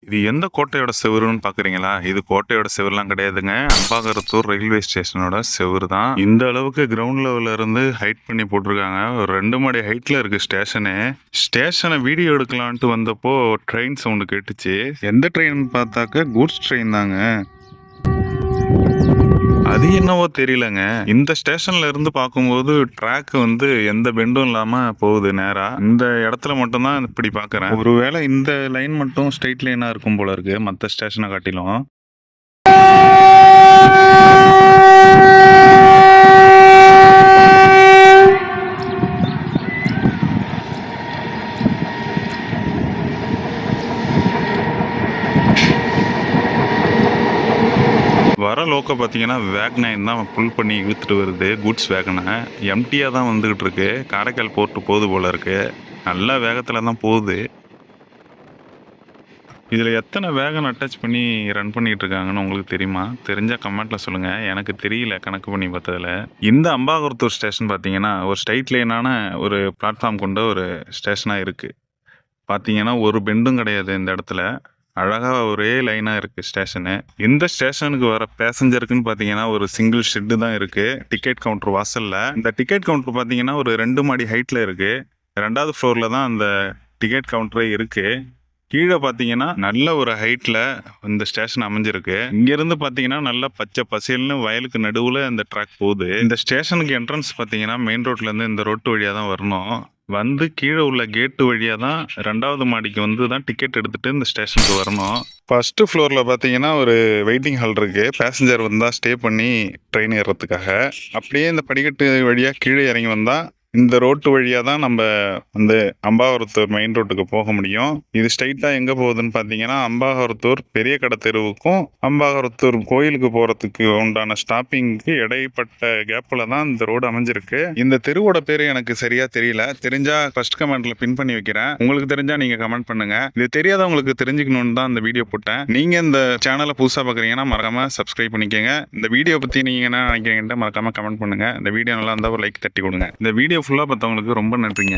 இது எந்த கோட்டையோட செவுருன்னு பாக்குறீங்களா? இது கோட்டையோட செவுருலாம் கிடையாதுங்க. அம்பாகரத்தூர் ரயில்வே ஸ்டேஷனோட செவுரு தான். இந்த அளவுக்கு கிரவுண்ட் லெவல்ல இருந்து ஹைட் பண்ணி போட்டிருக்காங்க. ஒரு 2 மாடி ஹைட்ல இருக்கு ஸ்டேஷனு. ஸ்டேஷனை வீடியோ எடுக்கலான்ட்டு வந்தப்போ ட்ரெயின் சவுண்டு கேட்டுச்சு. எந்த ட்ரெயின் பார்த்தாக்க கூட்ஸ் ட்ரெயின் தாங்க. அது என்னவோ தெரியலங்க. இந்த ஸ்டேஷன்ல இருந்து பார்க்கும்போது ட்ராக் எந்த பெண்டும் இல்லாம போகுது நேரா. இந்த இடத்துல மட்டும் தான் இப்படி பார்க்குறேன். ஒருவேளை இந்த லைன் மட்டும் ஸ்ட்ரெயிட் லைனா இருக்கும் போல இருக்கு மற்ற ஸ்டேஷனை காட்டிலும். வர லோக்கோ பார்த்தீங்கன்னா வேக்னைன் தான் புல் பண்ணி இழுத்துட்டு வருது. குட்ஸ் வேகனை எம்டியாக தான் வந்துகிட்டு இருக்கு. காரைக்கால் போர்ட்டு போகுது போல இருக்கு. நல்ல வேகத்தில் தான் போகுது. இதில் எத்தனை வேகன் அட்டாச் பண்ணி ரன் பண்ணிட்டு இருக்காங்கன்னு உங்களுக்கு தெரியுமா? தெரிஞ்சால் கமெண்ட்டில் சொல்லுங்கள். எனக்கு தெரியல கணக்கு பண்ணி பார்த்ததில். இந்த அம்பாகரத்தூர் ஸ்டேஷன் பார்த்தீங்கன்னா ஒரு ஸ்ட்ரைட் லைனான ஒரு பிளாட்ஃபார்ம் கொண்ட ஒரு ஸ்டேஷனாக இருக்குது. பார்த்தீங்கன்னா ஒரு பெண்டும் கிடையாது இந்த இடத்துல. அழகாக ஒரே லைனாக இருக்குது ஸ்டேஷனு. இந்த ஸ்டேஷனுக்கு வர பேசஞ்சருக்குன்னு பார்த்தீங்கன்னா ஒரு சிங்கிள் ஷெட்டு தான் இருக்குது டிக்கெட் கவுண்டர் வாசலில். இந்த டிக்கெட் கவுண்டர் பார்த்தீங்கன்னா ஒரு 2 மாடி ஹைட்டில் இருக்குது. 2வது ஃப்ளோரில் தான் அந்த டிக்கெட் கவுண்டரே இருக்குது. கீழே பார்த்தீங்கன்னா நல்ல ஒரு ஹைட்டில் இந்த ஸ்டேஷன் அமைஞ்சிருக்கு. இங்கேருந்து பார்த்தீங்கன்னா நல்லா பச்சை பசேல்னு வயலுக்கு நடுவில் இந்த ட்ராக் போகுது. இந்த ஸ்டேஷனுக்கு என்ட்ரன்ஸ் பார்த்தீங்கன்னா மெயின் ரோட்லேருந்து இந்த ரோட்டு வழியாக தான் வரணும். கீழே உள்ள கேட்டு வழியாக தான் 2வது மாடிக்கு தான் டிக்கெட் எடுத்துகிட்டு இந்த ஸ்டேஷனுக்கு வரணும். ஃபஸ்ட்டு ஃப்ளோரில் பார்த்தீங்கன்னா ஒரு வெயிட்டிங் ஹால் இருக்குது. பேசஞ்சர் வந்தால் ஸ்டே பண்ணி ட்ரெயின் ஏறுறதுக்காக. அப்படியே இந்த படிக்கட்டு வழியாக கீழே இறங்கி வந்தால் இந்த ரோட்டு வழியாக தான் நம்ம அம்பாகரத்தூர் மெயின் ரோட்டுக்கு போக முடியும். இது ஸ்ட்ரைட்டாக எங்கே போகுதுன்னு பார்த்தீங்கன்னா அம்பாகரத்தூர் பெரிய கடை தெருவுக்கும் அம்பாகரத்தூர் கோயிலுக்கு போகிறதுக்கு உண்டான ஸ்டாப்பிங்க்கு இடைப்பட்ட கேப்பில் தான் இந்த ரோடு அமைஞ்சிருக்கு. இந்த தெருவோட பேர் எனக்கு சரியாக தெரியல. தெரிஞ்சால் ஃபர்ஸ்ட் கமெண்ட்ல பின் பண்ணி வைக்கிறேன். உங்களுக்கு தெரிஞ்சால் நீங்கள் கமெண்ட் பண்ணுங்கள். இது தெரியாதவங்களுக்கு தெரிஞ்சுக்கணுன்னு தான் இந்த வீடியோ போட்டேன். நீங்கள் இந்த சேனலை புதுசாக பார்க்குறீங்கன்னா மறக்காமல் சப்ஸ்கிரைப் பண்ணிக்கோங்க. இந்த வீடியோ பற்றி நீங்கள் என்ன நினைக்கிறீங்கன்ட்டு மறக்காமல் கமெண்ட் பண்ணுங்கள். இந்த வீடியோ நல்லா இருந்தால் ஒரு லைக் தட்டி கொடுங்க. இந்த வீடியோ ஃபுல்லாக பார்த்தவங்களுக்கு ரொம்ப நன்றிங்க.